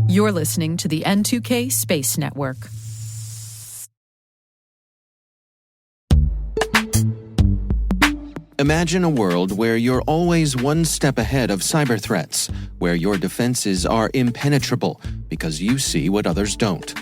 You're listening to the N2K Space Network. Imagine a world where you're always one step ahead of cyber threats, where your defenses are impenetrable because you see what others don't.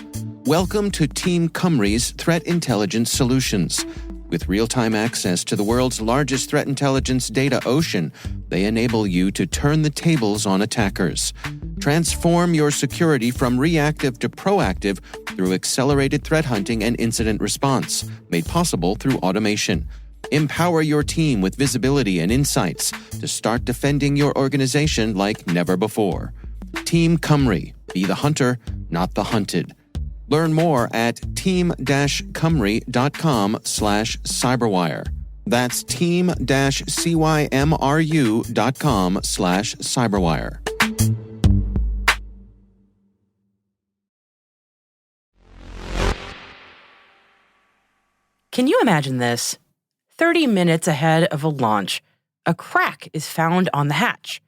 Welcome to Team Cymru's Threat Intelligence Solutions. With real-time access to the world's largest threat intelligence data ocean, they enable you to turn the tables on attackers. Transform your security from reactive to proactive through accelerated threat hunting and incident response, made possible through automation. Empower your team with visibility and insights to start defending your organization like never before. Team Cymru. Be the hunter, not the hunted. Learn more at team-cymru.com/cyberwire. That's team-cymru.com/cyberwire. Can you imagine this? 30 minutes ahead of a launch, a crack is found on the hatch.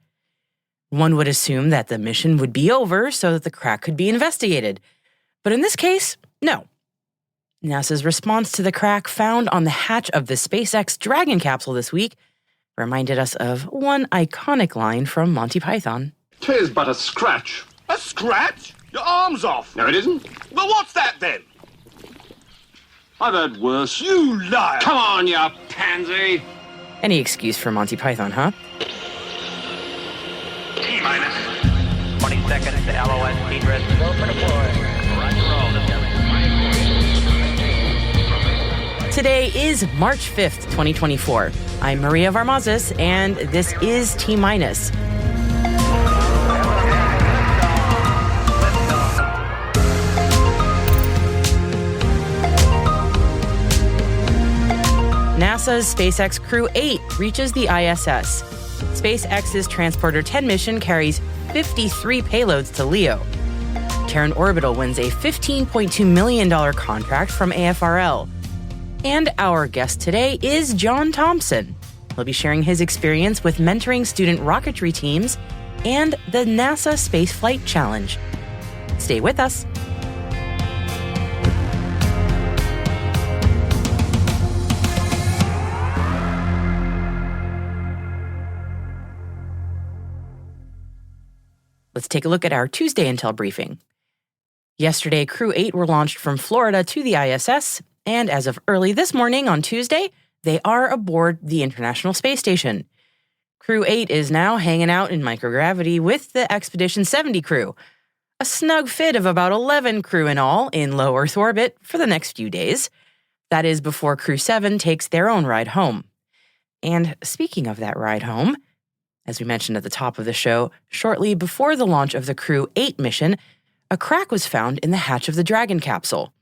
One would assume that the mission would be over so that the crack could be investigated. But in this case, no. NASA's response to the crack found on the hatch of the SpaceX Dragon capsule this week reminded us of one iconic line from Monty Python. 'Tis but a scratch. A scratch? Your arm's off. No, it isn't. Well, what's that then? I've heard worse. You liar! Come on, you pansy. Any excuse for Monty Python, huh? T-minus 20 seconds to LOS speed rest. Go for deploy. Roger, roll. Today is March 5th, 2024. I'm Maria Varmazis, and this is T-minus. NASA's SpaceX Crew 8 reaches the ISS. SpaceX's Transporter 10 mission carries 53 payloads to LEO. Terran Orbital wins a $15.2 million contract from AFRL. And our guest today is John Thompson. He'll be sharing his experience with mentoring student rocketry teams and the NASA Spaceflight Challenge. Stay with us. Let's take a look at our Tuesday Intel briefing. Yesterday, Crew 8 were launched from Florida to the ISS, and as of early this morning on Tuesday, they are aboard the International Space Station. Crew 8 is now hanging out in microgravity with the Expedition 70 crew, a snug fit of about 11 crew in all in low Earth orbit for the next few days. That is before Crew 7 takes their own ride home. And speaking of that ride home, as we mentioned at the top of the show, shortly before the launch of the Crew 8 mission, a crack was found in the hatch of the Dragon capsule.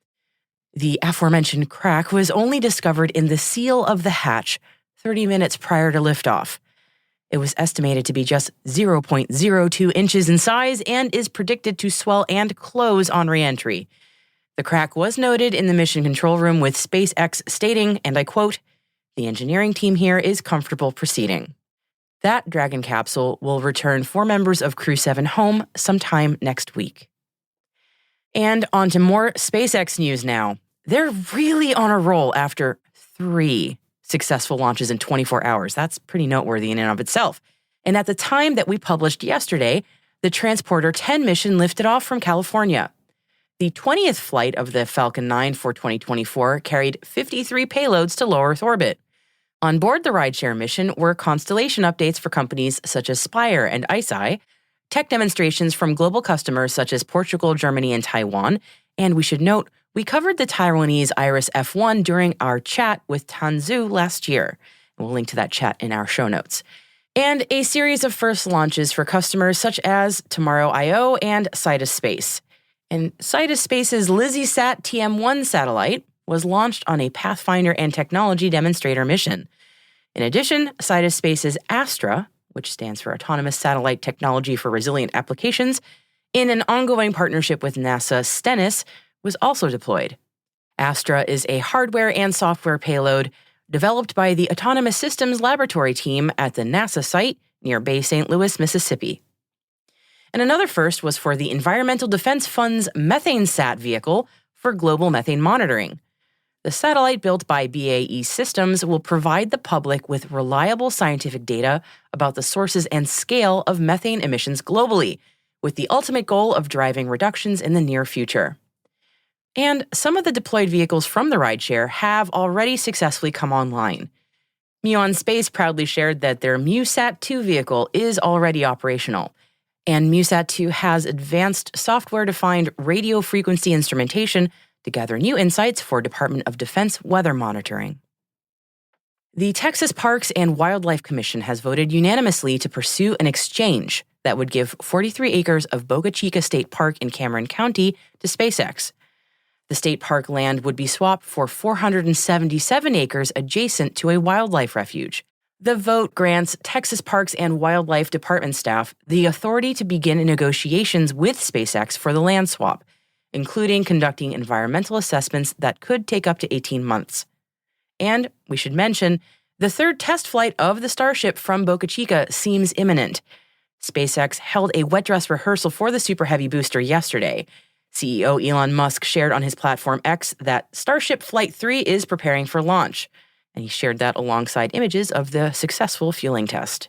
The aforementioned crack was only discovered in the seal of the hatch 30 minutes prior to liftoff. It was estimated to be just 0.02 inches in size and is predicted to swell and close on re-entry. The crack was noted in the mission control room with SpaceX stating, and I quote, "The engineering team here is comfortable proceeding." That Dragon capsule will return 4 members of Crew 7 home sometime next week. And on to more SpaceX news now. They're really on a roll after 3 successful launches in 24 hours. That's pretty noteworthy in and of itself. And at the time that we published yesterday, the Transporter 10 mission lifted off from California. The 20th flight of the Falcon 9 for 2024 carried 53 payloads to low Earth orbit. On board the rideshare mission were constellation updates for companies such as Spire and ICEYE, tech demonstrations from global customers such as Portugal, Germany, and Taiwan, and we should note, we covered the Taiwanese Iris F1 during our chat with Tanzu last year. We'll link to that chat in our show notes. And a series of first launches for customers such as Tomorrow IO and Sidus Space. And Sidus Space's LizzieSat TM1 satellite was launched on a Pathfinder and Technology demonstrator mission. In addition, Sidus Space's Astra, which stands for Autonomous Satellite Technology for Resilient Applications, in an ongoing partnership with NASA Stennis, was also deployed. Astra is a hardware and software payload developed by the Autonomous Systems Laboratory team at the NASA site near Bay St. Louis, Mississippi. And another first was for the Environmental Defense Fund's MethaneSat vehicle for global methane monitoring. The satellite built by BAE Systems will provide the public with reliable scientific data about the sources and scale of methane emissions globally, with the ultimate goal of driving reductions in the near future. And some of the deployed vehicles from the rideshare have already successfully come online. Muon Space proudly shared that their MuSat-2 vehicle is already operational, and MuSat-2 has advanced software-defined radio frequency instrumentation to gather new insights for Department of Defense weather monitoring. The Texas Parks and Wildlife Commission has voted unanimously to pursue an exchange that would give 43 acres of Boca Chica State Park in Cameron County to SpaceX. The state park land would be swapped for 477 acres adjacent to a wildlife refuge. The vote grants Texas Parks and Wildlife Department staff the authority to begin negotiations with SpaceX for the land swap, including conducting environmental assessments that could take up to 18 months. And we should mention, the third test flight of the Starship from Boca Chica seems imminent. SpaceX held a wet dress rehearsal for the Super Heavy booster yesterday. CEO Elon Musk shared on his platform X that Starship Flight 3 is preparing for launch, and he shared that alongside images of the successful fueling test.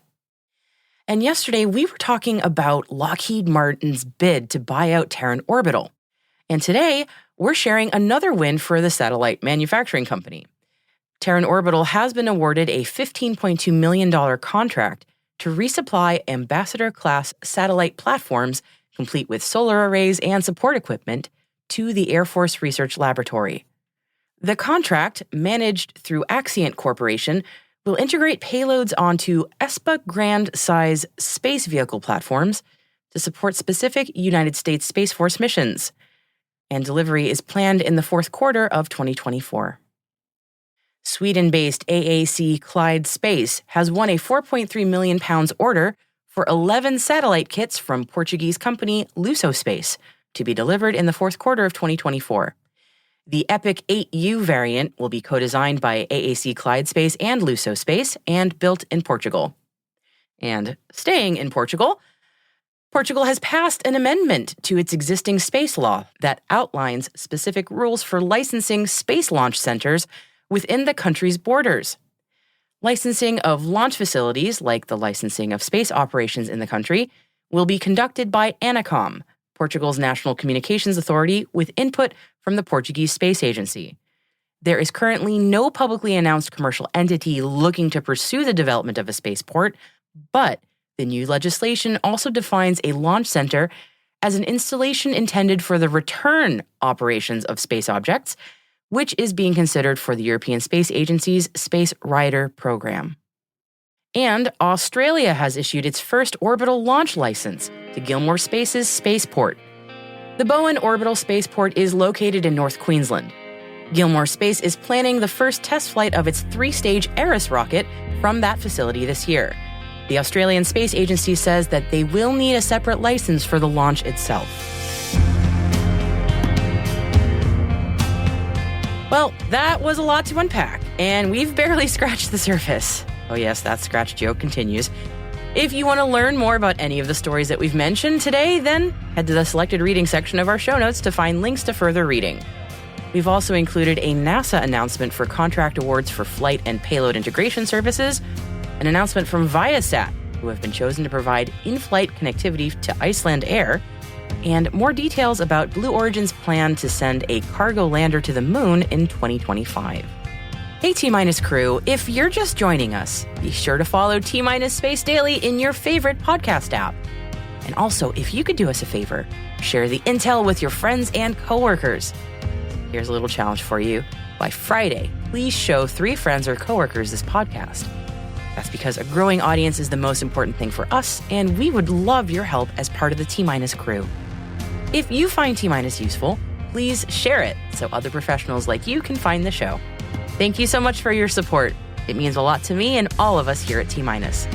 And yesterday, we were talking about Lockheed Martin's bid to buy out Terran Orbital. And today, we're sharing another win for the satellite manufacturing company. Terran Orbital has been awarded a $15.2 million contract to resupply Ambassador-class satellite platforms complete with solar arrays and support equipment, to the Air Force Research Laboratory. The contract, managed through Axient Corporation, will integrate payloads onto ESPA Grand-size space vehicle platforms to support specific United States Space Force missions, and delivery is planned in the fourth quarter of 2024. Sweden-based AAC Clyde Space has won a £4.3 million order for 11 satellite kits from Portuguese company Luso Space to be delivered in the fourth quarter of 2024. The Epic 8U variant will be co-designed by AAC Clyde Space and Luso Space and built in Portugal. And staying in Portugal, Portugal has passed an amendment to its existing space law that outlines specific rules for licensing space launch centers within the country's borders. Licensing of launch facilities, like the licensing of space operations in the country, will be conducted by ANACOM, Portugal's national communications authority, with input from the Portuguese Space Agency. There is currently no publicly announced commercial entity looking to pursue the development of a spaceport, but the new legislation also defines a launch center as an installation intended for the return operations of space objects, which is being considered for the European Space Agency's Space Rider program. And Australia has issued its first orbital launch license to Gilmour Space's spaceport. The Bowen Orbital Spaceport is located in North Queensland. Gilmour Space is planning the first test flight of its 3-stage Eris rocket from that facility this year. The Australian Space Agency says that they will need a separate license for the launch itself. Well, that was a lot to unpack, and we've barely scratched the surface. Oh yes, that scratch joke continues. If you want to learn more about any of the stories that we've mentioned today, then head to the selected reading section of our show notes to find links to further reading. We've also included a NASA announcement for contract awards for flight and payload integration services, an announcement from Viasat, who have been chosen to provide in-flight connectivity to Iceland Air, and more details about Blue Origin's plan to send a cargo lander to the moon in 2025. Hey T-Minus crew, if you're just joining us, be sure to follow T-Minus Space Daily in your favorite podcast app. And also, if you could do us a favor, share the intel with your friends and coworkers. Here's a little challenge for you. By Friday, please show 3 friends or coworkers this podcast. That's because a growing audience is the most important thing for us, and we would love your help as part of the T-Minus crew. If you find T-Minus useful, please share it so other professionals like you can find the show. Thank you so much for your support. It means a lot to me and all of us here at T-Minus.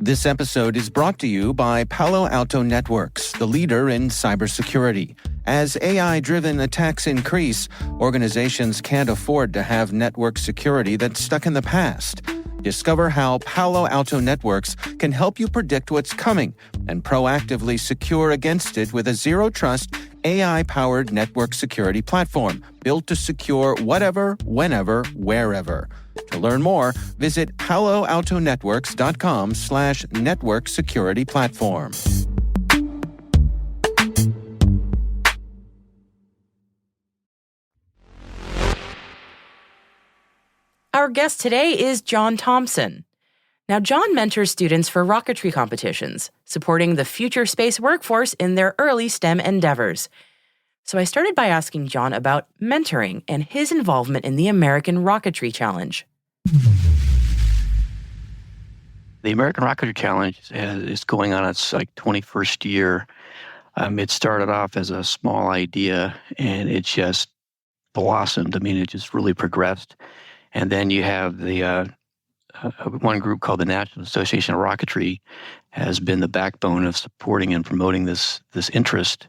This episode is brought to you by Palo Alto Networks, the leader in cybersecurity. As AI-driven attacks increase, organizations can't afford to have network security that's stuck in the past. Discover how Palo Alto Networks can help you predict what's coming and proactively secure against it with a zero-trust, AI-powered network security platform built to secure whatever, whenever, wherever. To learn more, visit paloaltonetworks.com/network security platform. Our guest today is John Thompson. Now, John mentors students for rocketry competitions, supporting the future space workforce in their early STEM endeavors. So I started by asking John about mentoring and his involvement in the American Rocketry Challenge. The American Rocketry Challenge is going on its 21st year. It started off as a small idea, and it just blossomed. I mean, it just really progressed. And then you have the one group called the National Association of Rocketry has been the backbone of supporting and promoting this interest.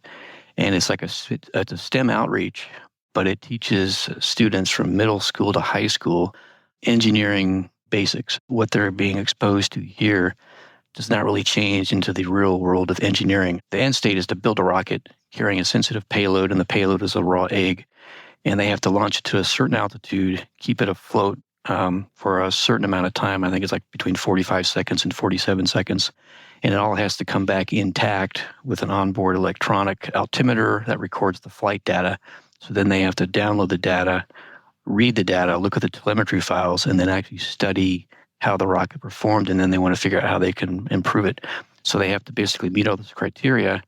And it's it's a STEM outreach, but it teaches students from middle school to high school engineering basics. What they're being exposed to here does not really change into the real world of engineering. The end state is to build a rocket carrying a sensitive payload, and the payload is a raw egg. And they have to launch it to a certain altitude, keep it afloat for a certain amount of time. I think it's between 45 seconds and 47 seconds. And it all has to come back intact with an onboard electronic altimeter that records the flight data. So then they have to download the data, read the data, look at the telemetry files, and then actually study how the rocket performed. And then they want to figure out how they can improve it. So they have to basically meet all those criteria.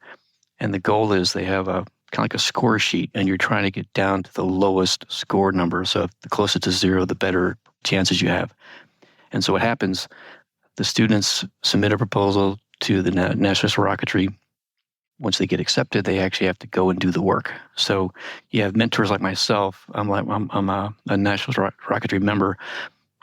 And the goal is they have a kind of like a score sheet, and you're trying to get down to the lowest score number. So if the closer to zero, the better chances you have. And so what happens, the students submit a proposal to the National Rocketry. Once they get accepted, they actually have to go and do the work. So you have mentors like myself. I'm a National Rocketry member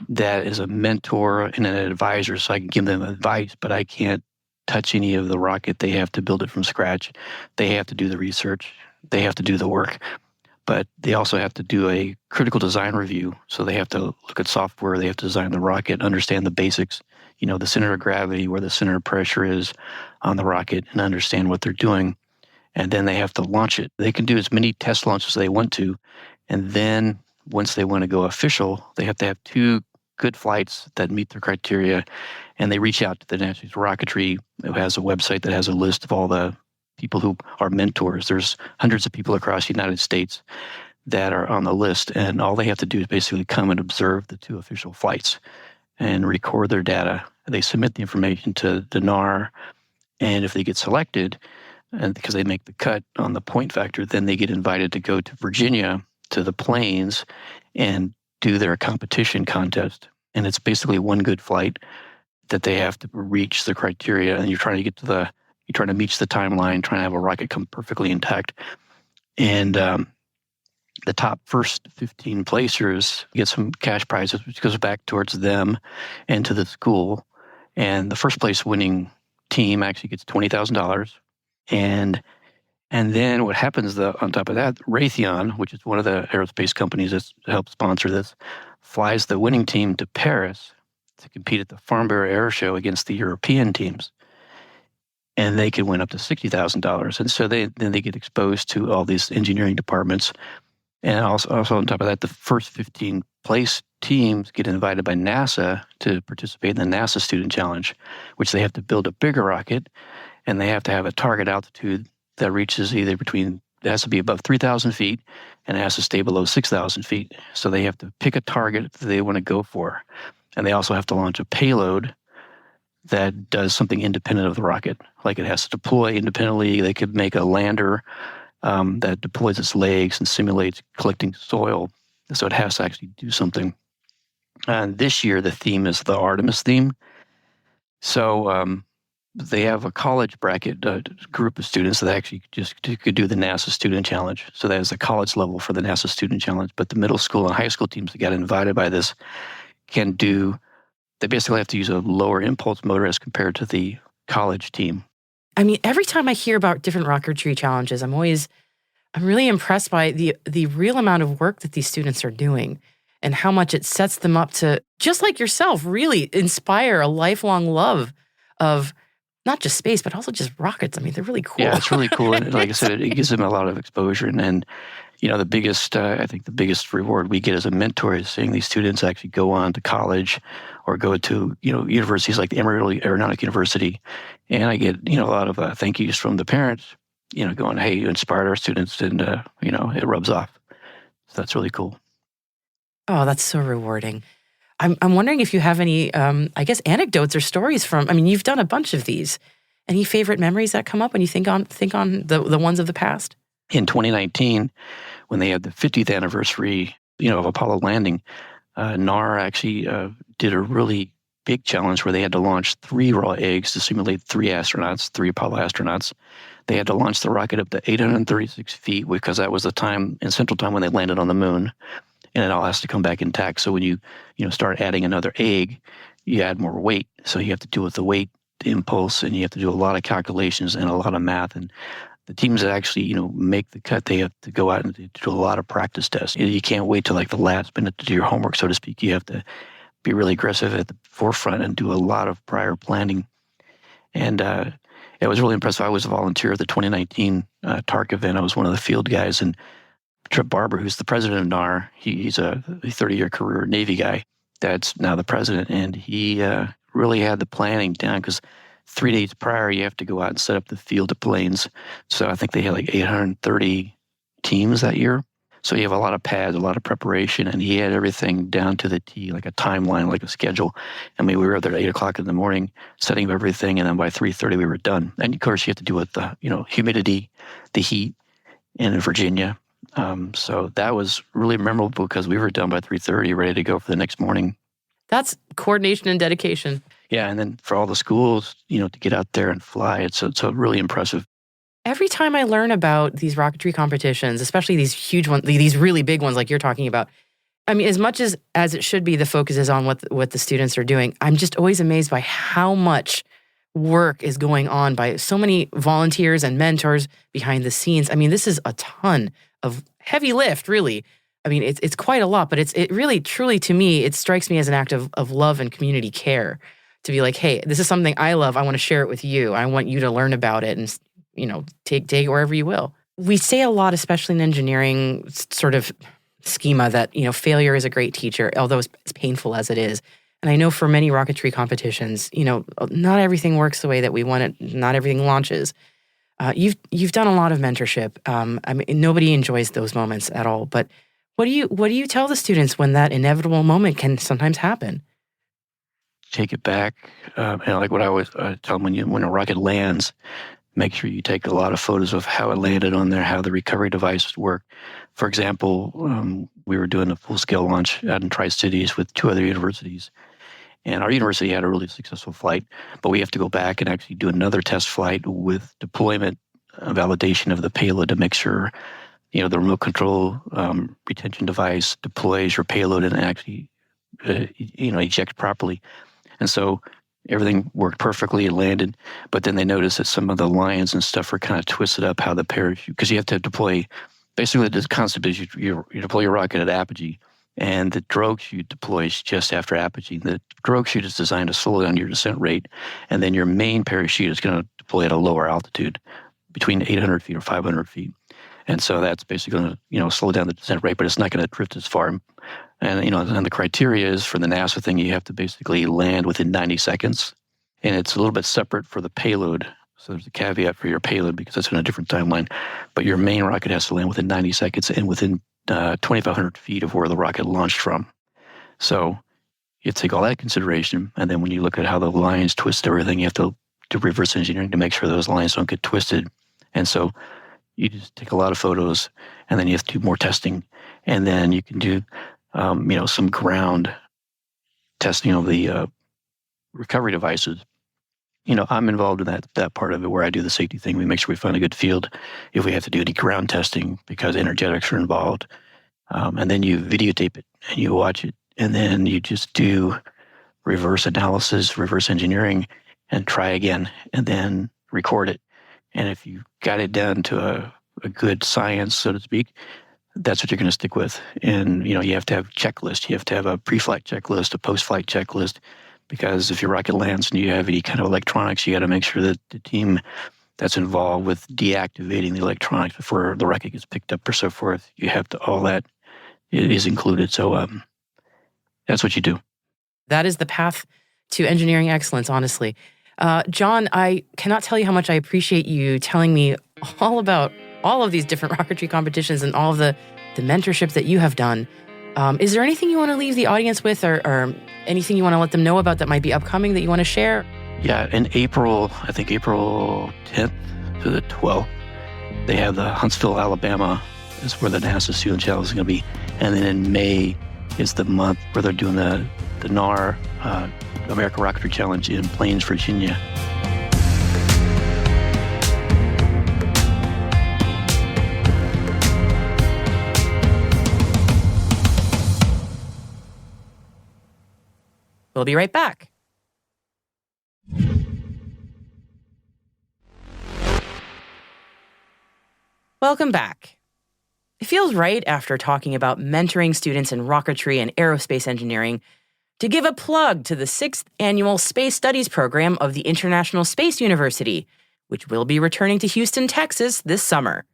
that is a mentor and an advisor, so I can give them advice, but I can't touch any of the rocket. They have to build it from scratch. They have to do the research. They have to do the work. But they also have to do a critical design review. So they have to look at software. They have to design the rocket, understand the basics, the center of gravity, where the center of pressure is on the rocket, and understand what they're doing. And then they have to launch it. They can do as many test launches as they want to. And then once they want to go official, they have to have 2 good flights that meet their criteria. And they reach out to the National Rocketry, who has a website that has a list of all the people who are mentors. There's hundreds of people across the United States that are on the list, and all they have to do is basically come and observe the 2 official flights and record their data. They submit the information to the NAR, and if they get selected, and because they make the cut on the point factor, then they get invited to go to Virginia to the plains and do their competition contest. And it's basically one good flight that they have to reach the criteria, and you're trying to meet the timeline, trying to have a rocket come perfectly intact. And the top first 15 placers get some cash prizes, which goes back towards them and to the school. And the first place winning team actually gets $20,000. And then what happens on top of that, Raytheon, which is one of the aerospace companies that helped sponsor this, flies the winning team to Paris to compete at the Farnborough Air Show against the European teams. And they can win up to $60,000. And so then they get exposed to all these engineering departments. And also on top of that, the first 15 place teams get invited by NASA to participate in the NASA Student Challenge, which they have to build a bigger rocket, and they have to have a target altitude that reaches it has to be above 3,000 feet, and it has to stay below 6,000 feet. So they have to pick a target that they want to go for. And they also have to launch a payload that does something independent of the rocket. Like it has to deploy independently. They could make a lander that deploys its legs and simulates collecting soil. So it has to actually do something. And this year, the theme is the Artemis theme. So they have a college bracket group of students that actually just could do the NASA Student Challenge. So that is the college level for the NASA Student Challenge. But the middle school and high school teams that got invited by this can do they basically have to use a lower impulse motor as compared to the college team. I mean, every time I hear about different rocketry challenges, I'm really impressed by the real amount of work that these students are doing and how much it sets them up to, just like yourself, really inspire a lifelong love of not just space, but also just rockets. I mean, they're really cool. Yeah, it's really cool. And like I said, it gives them a lot of exposure. And you know, I think the biggest reward we get as a mentor is seeing these students actually go on to college or go to, you know, universities like the Emory Aeronautic University. And I get, you know, a lot of thank yous from the parents, you know, going, hey, you inspired our students, and, you know, it rubs off. So that's really cool. Oh, that's so rewarding. I'm wondering if you have any, I guess, anecdotes or stories from, I mean, you've done a bunch of these. Any favorite memories that come up when you think on the ones of the past? In 2019, when they had the 50th anniversary, you know, of Apollo landing, NAR actually did a really big challenge where they had to launch 3 raw eggs to simulate 3 Apollo astronauts. They had to launch the rocket up to 836 feet because that was the time in Central Time when they landed on the moon, and it all has to come back intact. So when you start adding another egg, you add more weight. So you have to deal with the weight, the impulse, and you have to do a lot of calculations and a lot of math. And the teams that actually, you know, make the cut, they have to go out and do a lot of practice tests. You can't wait till like the last minute to do your homework, so to speak. You have to be really aggressive at the forefront and do a lot of prior planning. And it was really impressive. I was a volunteer at the 2019 TARC event. I was one of the field guys. And Trip Barber, who's the president of NAR, he's a 30-year career Navy guy that's now the president. And he really had the planning down because 3 days prior, you have to go out and set up the field of planes. So I think they had like 830 teams that year. So you have a lot of pads, a lot of preparation, and he had everything down to the T, like a timeline, like a schedule. I mean, we were there at 8 o'clock in the morning, setting up everything, and then by 3:30 we were done. And of course, you have to deal with the, you know, humidity, the heat, and in Virginia. So that was really memorable because we were done by 3:30, ready to go for the next morning. That's coordination and dedication. Yeah, and then for all the schools, you know, to get out there and fly, it's really impressive. Every time I learn about these rocketry competitions, especially these huge ones, these really big ones like you're talking about, I mean, as much as it should be, the focus is on what the students are doing, I'm just always amazed by how much work is going on by so many volunteers and mentors behind the scenes. I mean, this is a ton of heavy lift, really. I mean, it's quite a lot, but it really, truly, to me, it strikes me as an act of love and community care to be like, hey, this is something I love. I want to share it with you. I want you to learn about it and, you know, take it wherever you will. We say a lot, especially in engineering sort of schema, that, you know, failure is a great teacher, although as painful as it is. And I know for many rocketry competitions, you know, not everything works the way that we want it. Not everything launches. You've done a lot of mentorship. I mean, nobody enjoys those moments at all. But what do you tell the students when that inevitable moment can sometimes happen? Take it back, and like what I always tell them, when a rocket lands, make sure you take a lot of photos of how it landed on there, how the recovery devices work. For example, we were doing a full-scale launch out in Tri-Cities with 2 other universities, and our university had a really successful flight, but we have to go back and actually do another test flight with deployment validation of the payload to make sure, you know, the remote control retention device deploys your payload and actually, you know, eject properly. And so everything worked perfectly, it landed, but then they noticed that some of the lines and stuff were kind of twisted up, how the parachute, because you have to deploy, basically the concept is you deploy your rocket at apogee, and the drogue chute deploys just after apogee. The drogue chute is designed to slow down your descent rate, and then your main parachute is going to deploy at a lower altitude, between 800 feet or 500 feet. And so that's basically going to, you know, slow down the descent rate, but it's not going to drift as far. And, you know, and the criteria is for the NASA thing, you have to basically land within 90 seconds. And it's a little bit separate for the payload. So there's a caveat for your payload because it's on a different timeline. But your main rocket has to land within 90 seconds and within 2,500 feet of where the rocket launched from. So you have to take all that into consideration. And then when you look at how the lines twist everything, you have to do reverse engineering to make sure those lines don't get twisted. And so you just take a lot of photos, and then you have to do more testing. And then you can do, you know, some ground testing of the recovery devices. You know, I'm involved in that part of it where I do the safety thing. We make sure we find a good field. If we have to do any ground testing because energetics are involved, and then you videotape it and you watch it, and then you just do reverse analysis, reverse engineering, and try again, and then record it. And if you got it down to a good science, so to speak, that's what you're going to stick with. And, you have to have checklists. You have to have a pre-flight checklist, a post-flight checklist, because if your rocket lands and you have any kind of electronics, you got to make sure that the team that's involved with deactivating the electronics before the rocket gets picked up or so forth, you have to, all that is included. So that's what you do. That is the path to engineering excellence, honestly. John, I cannot tell you how much I appreciate you telling me all about all of these different rocketry competitions and all of the mentorship that you have done. Is there anything you want to leave the audience with or anything you want to let them know about that might be upcoming that you want to share? Yeah, in April, I think April 10th to the 12th, they have the Huntsville, Alabama, is where the NASA Student Challenge is going to be. And then in May is the month where they're doing the NAR, American Rocketry Challenge in Plains, Virginia. We'll be right back. Welcome back. It feels right after talking about mentoring students in rocketry and aerospace engineering to give a plug to the 6th annual Space Studies program of the International Space University, which will be returning to Houston, Texas this summer.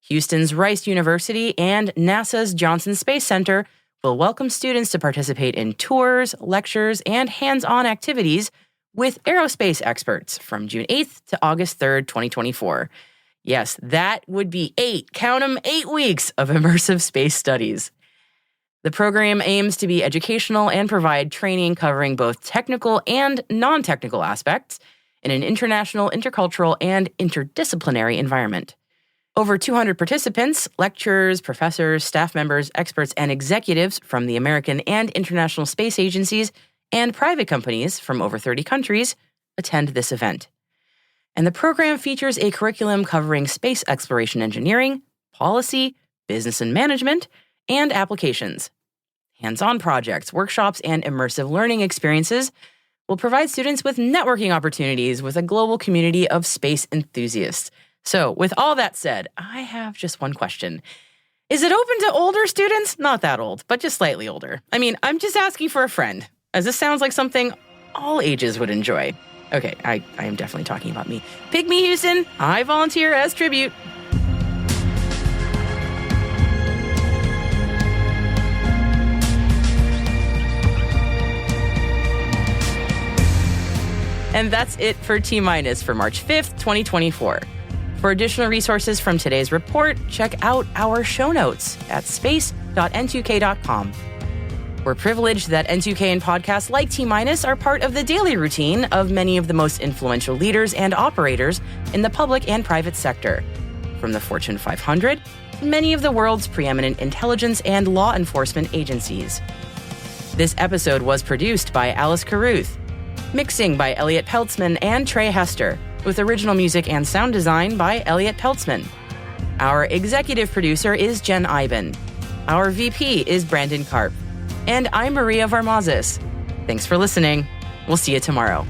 Houston's Rice University and NASA's Johnson Space Center will welcome students to participate in tours, lectures, and hands-on activities with aerospace experts from June 8th to August 3rd, 2024. Yes, that would be 8 weeks of immersive space studies. The program aims to be educational and provide training covering both technical and non-technical aspects in an international, intercultural, and interdisciplinary environment. Over 200 participants, lecturers, professors, staff members, experts, and executives from the American and international space agencies and private companies from over 30 countries attend this event. And the program features a curriculum covering space exploration engineering, policy, business and management, and applications. Hands-on projects, workshops, and immersive learning experiences will provide students with networking opportunities with a global community of space enthusiasts. So, with all that said, I have just one question. Is it open to older students? Not that old, but just slightly older. I mean, I'm just asking for a friend, as this sounds like something all ages would enjoy. Okay, I am definitely talking about me. Pick me, Houston. I volunteer as tribute. And that's it for T-Minus for March 5th, 2024. For additional resources from today's report, check out our show notes at space.n2k.com. We're privileged that N2K and podcasts like T-Minus are part of the daily routine of many of the most influential leaders and operators in the public and private sector. From the Fortune 500, many of the world's preeminent intelligence and law enforcement agencies. This episode was produced by Alice Carruth, mixing by Elliot Peltzman and Trey Hester, with original music and sound design by Elliot Peltzman. Our executive producer is Jen Iben. Our VP is Brandon Karp. And I'm Maria Varmazis. Thanks for listening. We'll see you tomorrow.